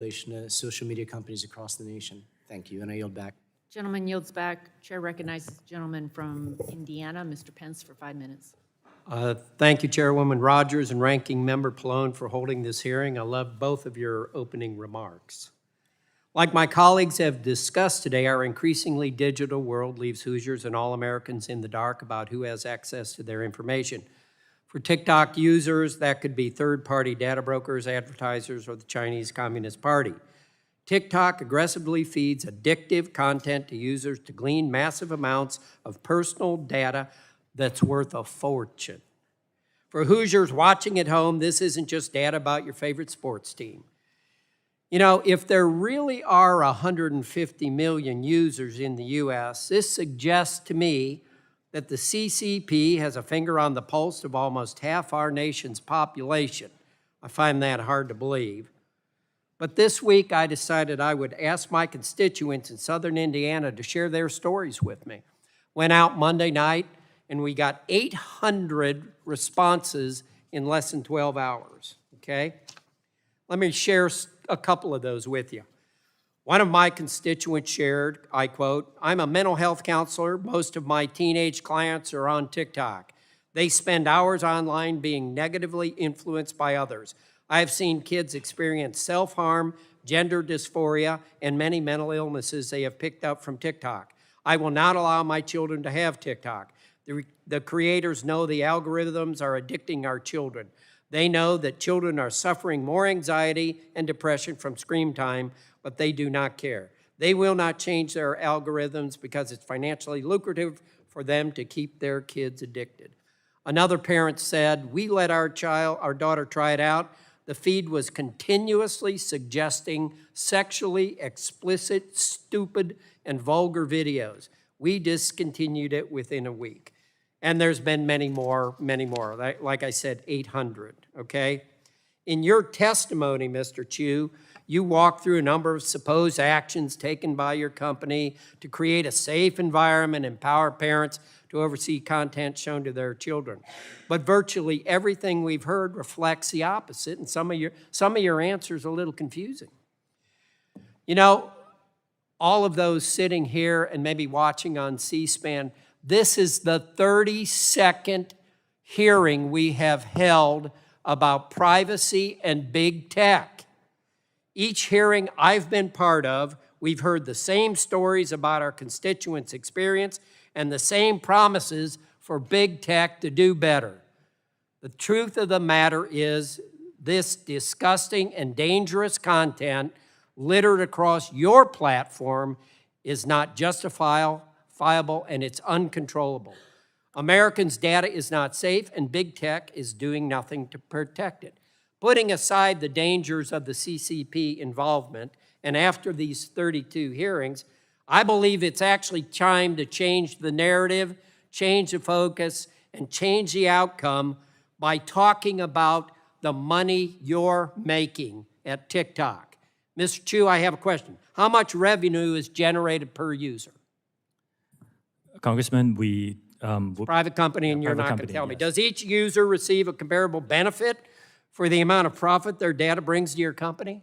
relation to social media companies across the nation. Thank you, and I yield back. Gentleman yields back. Chair recognizes the gentleman from Indiana, Mr. Pence, for 5 minutes. Thank you, Chairwoman Rogers and Ranking Member Pallone, for holding this hearing. I love both of your opening remarks. Like my colleagues have discussed today, our increasingly digital world leaves Hoosiers and all Americans in the dark about who has access to their information. For TikTok users, that could be third-party data brokers, advertisers, or the Chinese Communist Party. TikTok aggressively feeds addictive content to users to glean massive amounts of personal data that's worth a fortune. For Hoosiers watching at home, this isn't just data about your favorite sports team. You know, if there really are 150 million users in the U.S., this suggests to me that the CCP has a finger on the pulse of almost half our nation's population. I find that hard to believe. But this week, I decided I would ask my constituents in southern Indiana to share their stories with me. Went out Monday night, and we got 800 responses in less than 12 hours, okay? Let me share a couple of those with you. One of my constituents shared, I quote, "I'm a mental health counselor. Most of my teenage clients are on TikTok. They spend hours online being negatively influenced by others. I have seen kids experience self-harm, gender dysphoria, and many mental illnesses they have picked up from TikTok. I will not allow my children to have TikTok. The creators know the algorithms are addicting our children. They know that children are suffering more anxiety and depression from screen time, but they do not care. They will not change their algorithms because it's financially lucrative for them to keep their kids addicted." Another parent said, "We let our daughter try it out. The feed was continuously suggesting sexually explicit, stupid, and vulgar videos. We discontinued it within a week." And there's been many more. Like I said, 800, okay? In your testimony, Mr. Chu, you walked through a number of supposed actions taken by your company to create a safe environment and empower parents to oversee content shown to their children. But virtually everything we've heard reflects the opposite, and some of your answers are a little confusing. You know, all of those sitting here and maybe watching on C-SPAN, this is the 32nd hearing we have held about privacy and big tech. Each hearing I've been part of, we've heard the same stories about our constituents' experience and the same promises for big tech to do better. The truth of the matter is this disgusting and dangerous content littered across your platform is not justifiable, and it's uncontrollable. Americans' data is not safe, and big tech is doing nothing to protect it. Putting aside the dangers of the CCP involvement, and after these 32 hearings, I believe it's actually time to change the narrative, change the focus, and change the outcome by talking about the money you're making at TikTok. Mr. Chu, I have a question. How much revenue is generated per user? Congressman, Private company, and you're not going to tell me. Yes. Does each user receive a comparable benefit for the amount of profit their data brings to your company?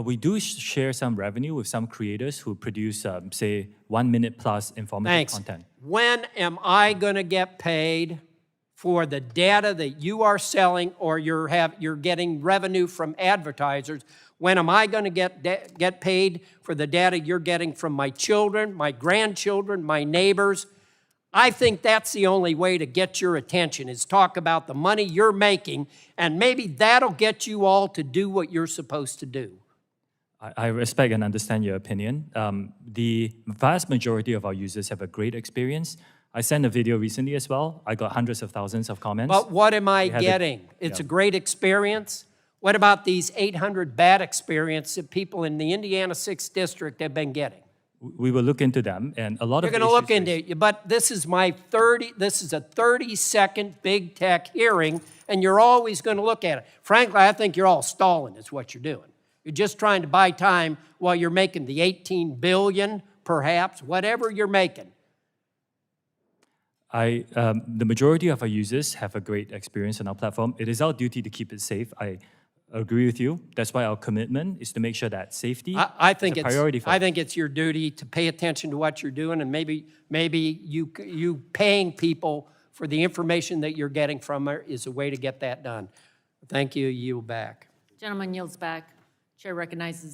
We do share some revenue with some creators who produce, say, 1 minute plus informative content. When am I going to get paid for the data that you are selling, or you're getting revenue from advertisers? When am I going to get paid for the data you're getting from my children, my grandchildren, my neighbors? I think that's the only way to get your attention, is talk about the money you're making, and maybe that'll get you all to do what you're supposed to do. I respect and understand your opinion. The vast majority of our users have a great experience. I sent a video recently as well. I got hundreds of thousands of comments. But what am I getting? It's a great experience. What about these 800 bad experiences that people in the Indiana 6th District have been getting? We will look into them, and a lot of You're going to look into it, but this is a 30-second big tech hearing, and you're always going to look at it. Frankly, I think you're all stalling is what you're doing. You're just trying to buy time while you're making the $18 billion, perhaps, whatever you're making. The majority of our users have a great experience on our platform. It is our duty to keep it safe. agree with you. That's why our commitment is to make sure that safety I think is a priority for us. I think it's your duty to pay attention to what you're doing, and maybe you paying people for the information that you're getting from her is a way to get that done. Thank you. Yield back. Gentleman yields back. Chair recognizes